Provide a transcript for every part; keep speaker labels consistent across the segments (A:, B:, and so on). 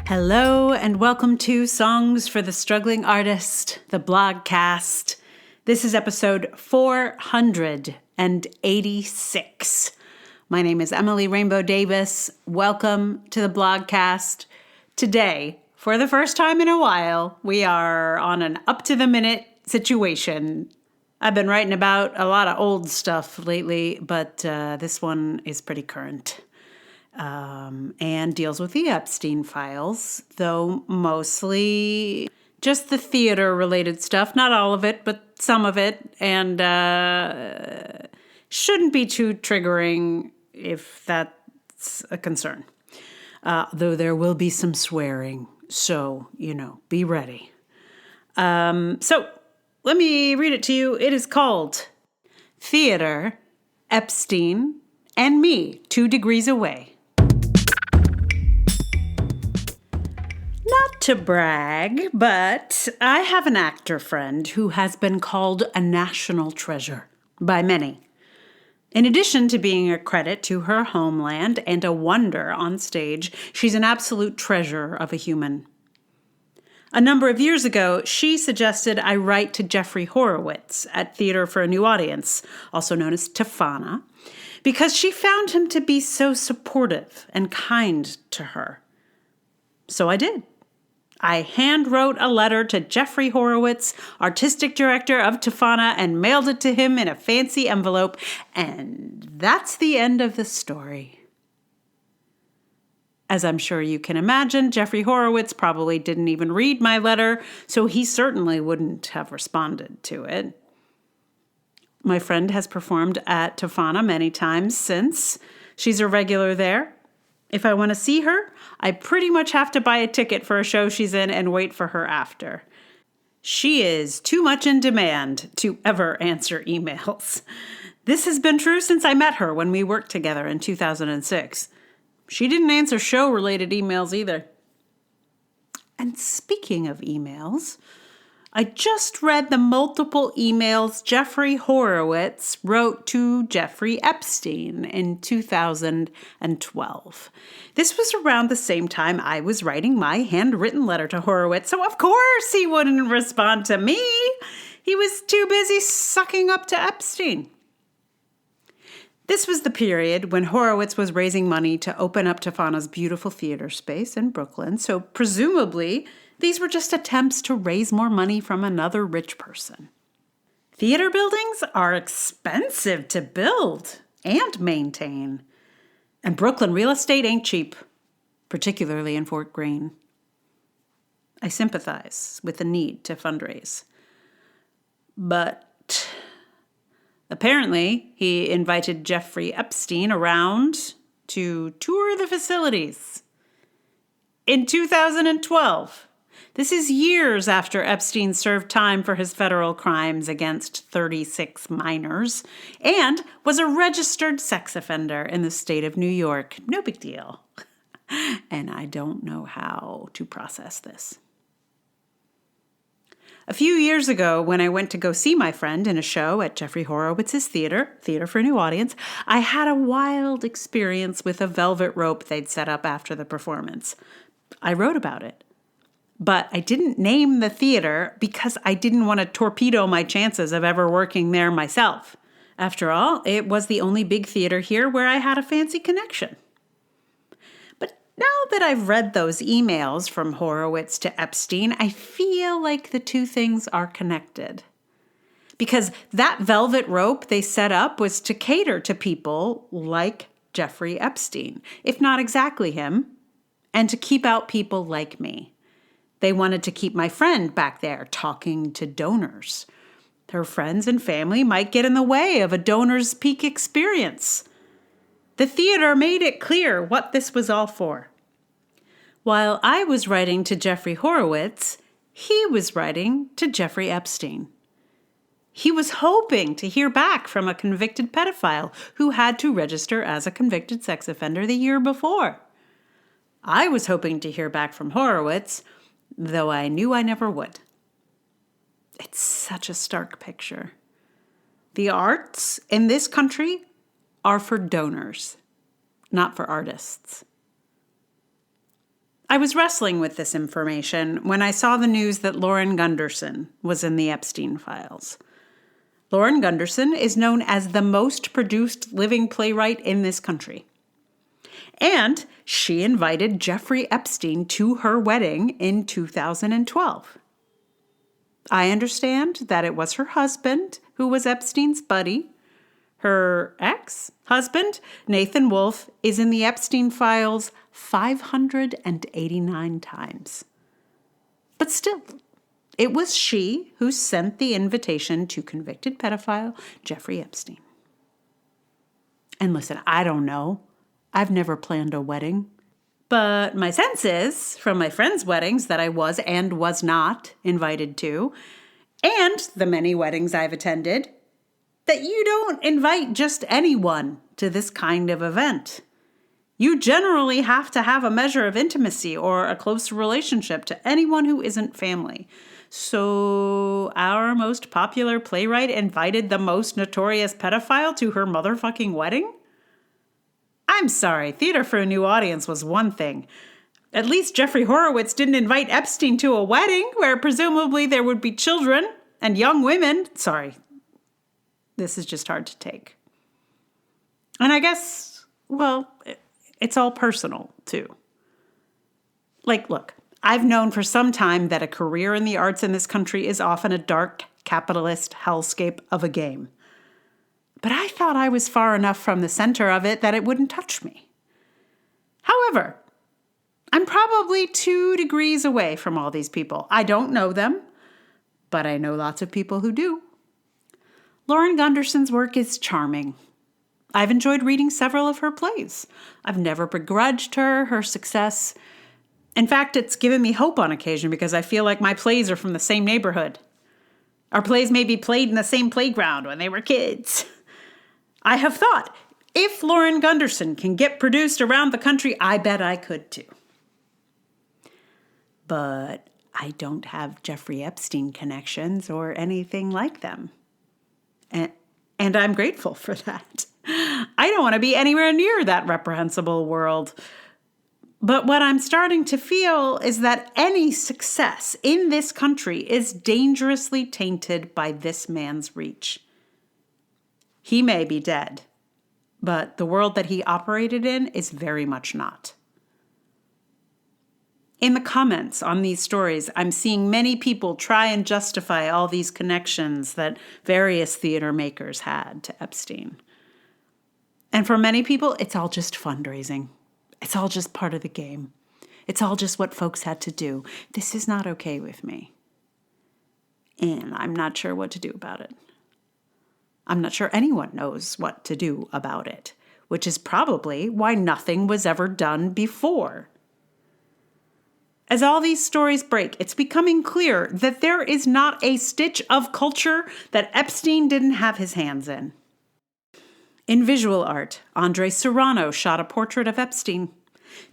A: Hello and welcome to Songs for the Struggling Artist, the blogcast. This is episode 486. My name is Emily Rainbow Davis. Welcome to the blogcast. Today, for the first time in a while, we are on an up-to-the-minute situation. I've been writing about a lot of old stuff lately, but this one is pretty current. And deals with the Epstein files, though mostly just the theater-related stuff. Not all of it, but some of it. And shouldn't be too triggering if that's a concern. Though there will be some swearing. So, be ready. So, let me read it to you. It is called Theater, Epstein, and Me, 2 Degrees Away. Not to brag, but I have an actor friend who has been called a national treasure by many. In addition to being a credit to her homeland and a wonder on stage, she's an absolute treasure of a human. A number of years ago, she suggested I write to Jeffrey Horowitz at Theater for a New Audience, also known as Tafana, because she found him to be so supportive and kind to her. So I did. I hand-wrote a letter to Jeffrey Horowitz, artistic director of Tafana, and mailed it to him in a fancy envelope, and that's the end of the story. As I'm sure you can imagine, Jeffrey Horowitz probably didn't even read my letter, so he certainly wouldn't have responded to it. My friend has performed at Tafana many times since. She's a regular there. If I want to see her, I pretty much have to buy a ticket for a show she's in and wait for her after. She is too much in demand to ever answer emails. This has been true since I met her when we worked together in 2006. She didn't answer show-related emails either. And speaking of emails, I just read the multiple emails Jeffrey Horowitz wrote to Jeffrey Epstein in 2012. This was around the same time I was writing my handwritten letter to Horowitz, so of course he wouldn't respond to me. He was too busy sucking up to Epstein. This was the period when Horowitz was raising money to open up Tafana's beautiful theater space in Brooklyn, so presumably these were just attempts to raise more money from another rich person. Theater buildings are expensive to build and maintain. And Brooklyn real estate ain't cheap, particularly in Fort Greene. I sympathize with the need to fundraise. But apparently, he invited Jeffrey Epstein around to tour the facilities. In 2012. This is years after Epstein served time for his federal crimes against 36 minors and was a registered sex offender in the state of New York. No big deal. And I don't know how to process this. A few years ago, when I went to go see my friend in a show at Jeffrey Horowitz's Theater for a New Audience, I had a wild experience with a velvet rope they'd set up after the performance. I wrote about it. But I didn't name the theater because I didn't want to torpedo my chances of ever working there myself. After all, it was the only big theater here where I had a fancy connection. But now that I've read those emails from Horowitz to Epstein, I feel like the two things are connected. Because that velvet rope they set up was to cater to people like Jeffrey Epstein, if not exactly him, and to keep out people like me. They wanted to keep my friend back there talking to donors. Her friends and family might get in the way of a donor's peak experience. The theater made it clear what this was all for. While I was writing to Jeffrey Horowitz, he was writing to Jeffrey Epstein. He was hoping to hear back from a convicted pedophile who had to register as a convicted sex offender the year before. I was hoping to hear back from Horowitz, though I knew I never would. It's such a stark picture. The arts in this country are for donors, not for artists. I was wrestling with this information when I saw the news that Lauren Gunderson was in the Epstein files. Lauren Gunderson is known as the most produced living playwright in this country. And she invited Jeffrey Epstein to her wedding in 2012. I understand that it was her husband who was Epstein's buddy. Her ex-husband, Nathan Wolfe, is in the Epstein files 589 times. But still, it was she who sent the invitation to convicted pedophile Jeffrey Epstein. And listen, I don't know. I've never planned a wedding. But my sense is, from my friends' weddings that I was and was not invited to, and the many weddings I've attended, that you don't invite just anyone to this kind of event. You generally have to have a measure of intimacy or a close relationship to anyone who isn't family. So our most popular playwright invited the most notorious pedophile to her motherfucking wedding? I'm sorry, theater for a new audience was one thing. At least Jeffrey Horowitz didn't invite Epstein to a wedding where presumably there would be children and young women. Sorry, this is just hard to take. And I guess, well, it's all personal too. Like, look, I've known for some time that a career in the arts in this country is often a dark capitalist hellscape of a game. But I thought I was far enough from the center of it that it wouldn't touch me. However, I'm probably 2 degrees away from all these people. I don't know them, but I know lots of people who do. Lauren Gunderson's work is charming. I've enjoyed reading several of her plays. I've never begrudged her success. In fact, it's given me hope on occasion because I feel like my plays are from the same neighborhood. Our plays may be played in the same playground when they were kids. I have thought, if Lauren Gunderson can get produced around the country, I bet I could too. But I don't have Jeffrey Epstein connections or anything like them. And I'm grateful for that. I don't want to be anywhere near that reprehensible world. But what I'm starting to feel is that any success in this country is dangerously tainted by this man's reach. He may be dead, but the world that he operated in is very much not. In the comments on these stories, I'm seeing many people try and justify all these connections that various theater makers had to Epstein. And for many people, it's all just fundraising. It's all just part of the game. It's all just what folks had to do. This is not okay with me. And I'm not sure what to do about it. I'm not sure anyone knows what to do about it, which is probably why nothing was ever done before. As all these stories break, it's becoming clear that there is not a stitch of culture that Epstein didn't have his hands in. In visual art, Andre Serrano shot a portrait of Epstein.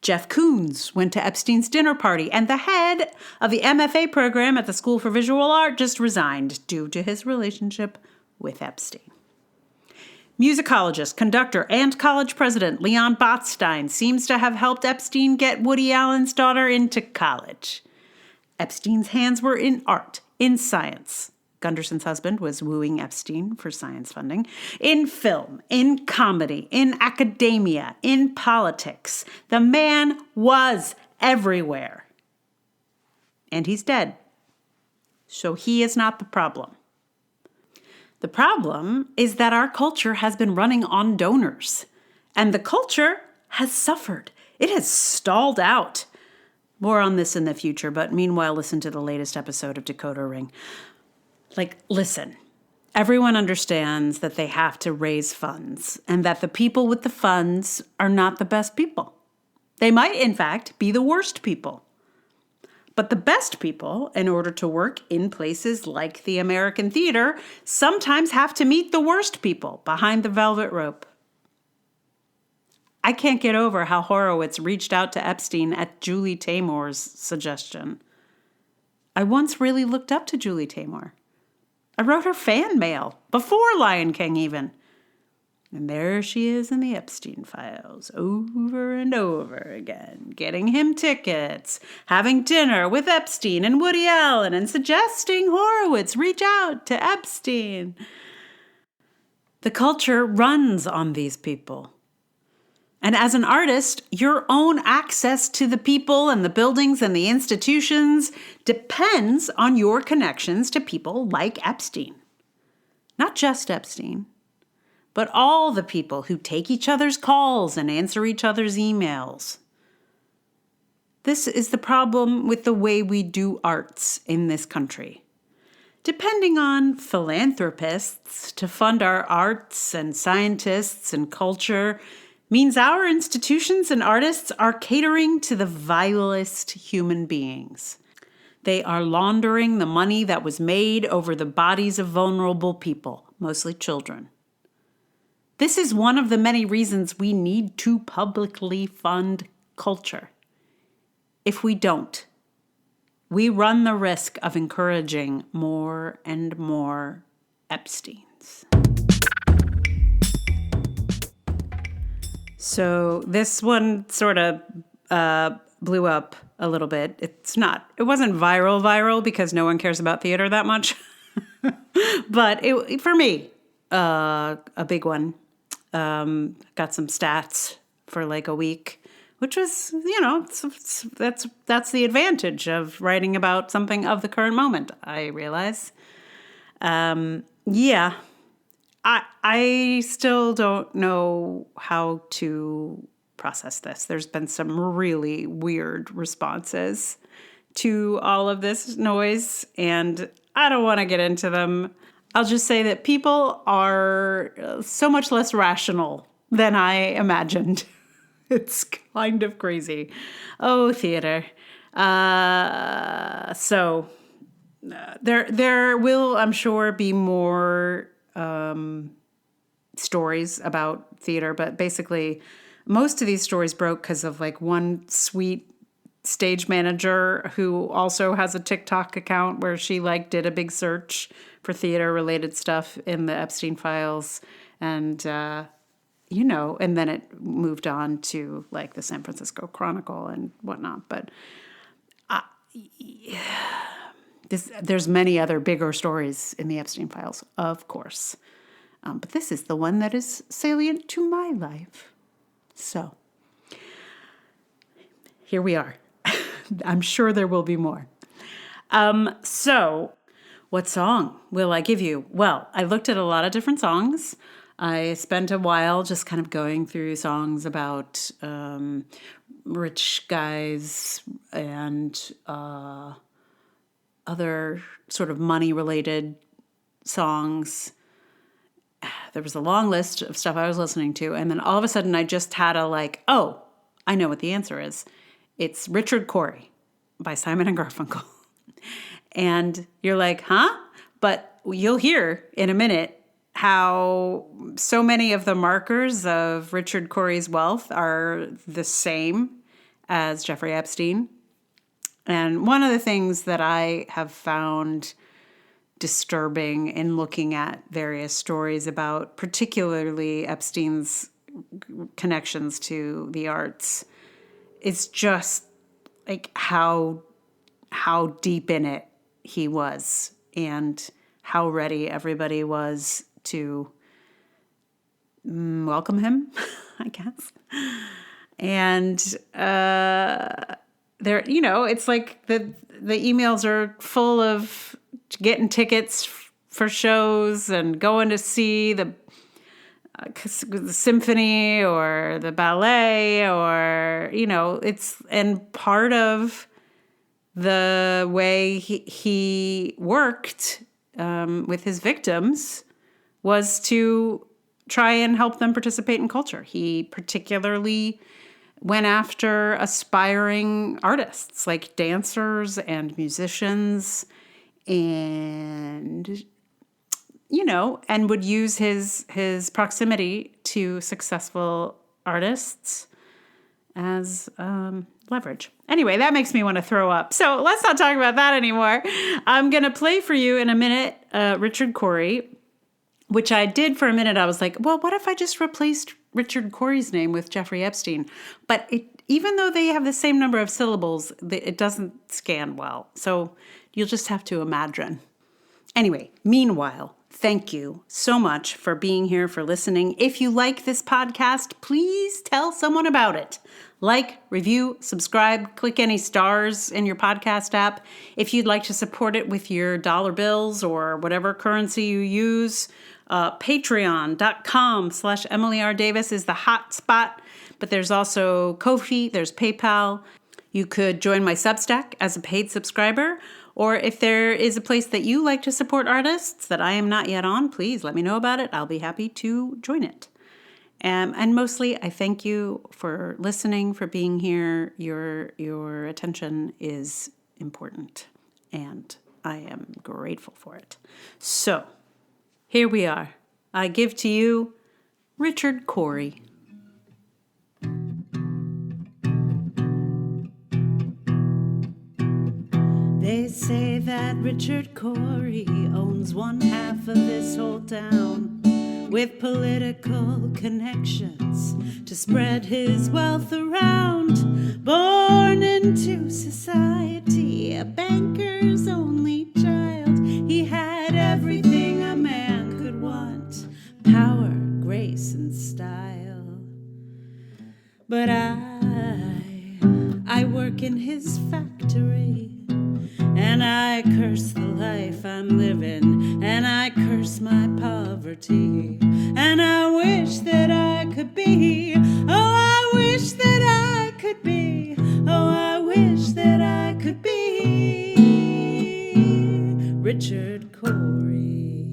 A: Jeff Koons went to Epstein's dinner party, and the head of the MFA program at the School for Visual Art just resigned due to his relationship with Epstein. Musicologist, conductor, and college president Leon Botstein seems to have helped Epstein get Woody Allen's daughter into college. Epstein's hands were in art, in science. Gunderson's husband was wooing Epstein for science funding. In film, in comedy, in academia, in politics. The man was everywhere. And he's dead. So he is not the problem. The problem is that our culture has been running on donors, and the culture has suffered. It has stalled out. More on this in the future, but meanwhile, listen to the latest episode of Decoder Ring. Listen, everyone understands that they have to raise funds, and that the people with the funds are not the best people. They might, in fact, be the worst people. But the best people, in order to work in places like the American theater, sometimes have to meet the worst people behind the velvet rope. I can't get over how Horowitz reached out to Epstein at Julie Taymor's suggestion. I once really looked up to Julie Taymor. I wrote her fan mail, before Lion King even. And there she is in the Epstein files, over and over again, getting him tickets, having dinner with Epstein and Woody Allen, and suggesting Horowitz reach out to Epstein. The culture runs on these people. And as an artist, your own access to the people and the buildings and the institutions depends on your connections to people like Epstein. Not just Epstein, but all the people who take each other's calls and answer each other's emails. This is the problem with the way we do arts in this country. Depending on philanthropists to fund our arts and scientists and culture means our institutions and artists are catering to the vilest human beings. They are laundering the money that was made over the bodies of vulnerable people, mostly children. This is one of the many reasons we need to publicly fund culture. If we don't, we run the risk of encouraging more and more Epsteins. So this one sort of blew up a little bit. It wasn't viral because no one cares about theater that much. But for me, a big one. Got some stats for like a week, which was, that's the advantage of writing about something of the current moment, I realize. I still don't know how to process this. There's been some really weird responses to all of this noise, and I don't want to get into them. I'll just say that people are so much less rational than I imagined. It's kind of crazy. Oh, theater. There will, I'm sure, be more stories about theater, but basically most of these stories broke because of like one sweet stage manager who also has a TikTok account where she like did a big search for theater related stuff in the Epstein files, and and then it moved on to like the San Francisco Chronicle and whatnot. But there's many other bigger stories in the Epstein files, of course. But this is the one that is salient to my life. So here we are. I'm sure there will be more. So what song will I give you? Well, I looked at a lot of different songs. I spent a while just kind of going through songs about rich guys and other sort of money-related songs. There was a long list of stuff I was listening to, and then all of a sudden I just had I know what the answer is. It's Richard Cory by Simon and Garfunkel. And you're like, huh? But you'll hear in a minute how so many of the markers of Richard Cory's wealth are the same as Jeffrey Epstein. And one of the things that I have found disturbing in looking at various stories about particularly Epstein's connections to the arts is just like how deep in it he was and how ready everybody was to welcome him, I guess. And it's like the emails are full of getting tickets for shows and going to see the symphony or the ballet, or and part of the way he worked with his victims was to try and help them participate in culture. He particularly went after aspiring artists like dancers and musicians, and and would use his proximity to successful artists as leverage. Anyway, that makes me want to throw up. So let's not talk about that anymore. I'm going to play for you in a minute Richard Cory. which I did for a minute. I was like, well, what if I just replaced Richard Corey's name with Jeffrey Epstein? But even though they have the same number of syllables, it doesn't scan well. So you'll just have to imagine. Anyway, meanwhile, thank you so much for being here, for listening. If you like this podcast, please tell someone about it. Like, review, subscribe, click any stars in your podcast app. If you'd like to support it with your dollar bills or whatever currency you use, patreon.com/Emily R. Davis is the hot spot. But there's also Ko-fi, there's PayPal. You could join my Substack as a paid subscriber. Or if there is a place that you like to support artists that I am not yet on, please let me know about it. I'll be happy to join it. And mostly, I thank you for listening, for being here. Your attention is important, and I am grateful for it. So, here we are. I give to you Richard Corey. They say that Richard Corey owns one half of this whole town, with political connections to spread his wealth around. Born into society, a banker's only child, he had everything a man could want: power, grace, and style. But I work in his factory, and I curse the life I'm living, and I curse my poverty, and I wish that I could be, oh, I wish that I could be, oh, I wish that I could be Richard Corey.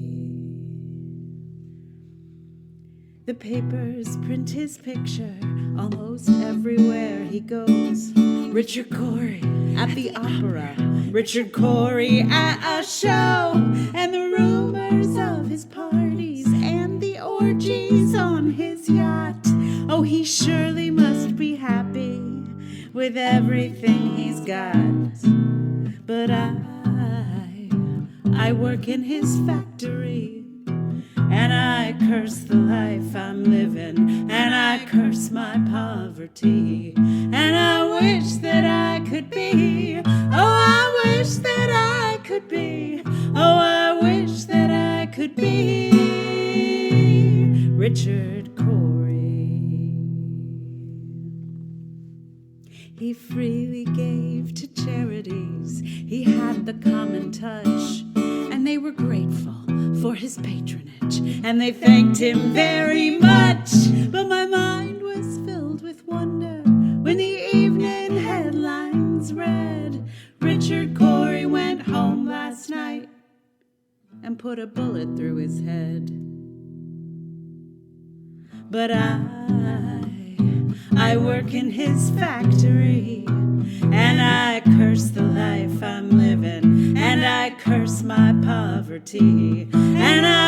A: The papers print his picture almost everywhere he goes. Richard Corey at the opera, Richard Corey at a show, and the rumors of his parties and the orgies on his yacht. Oh, he surely must be happy with everything he's got. But I work in his factory, and I curse the life I'm living, and I curse my poverty, and I wish that I could be, oh, I wish that I could be, oh, I wish that I could be Richard Corey. He freely gave to charities, he had the common touch, and they were grateful for his patronage, and they thanked him very much. But my mind was filled with wonder when the evening headlines read, Richard Corey went home last night and put a bullet through his head. But I work in his factory, and I curse the life I'm living, and I curse my poverty, and I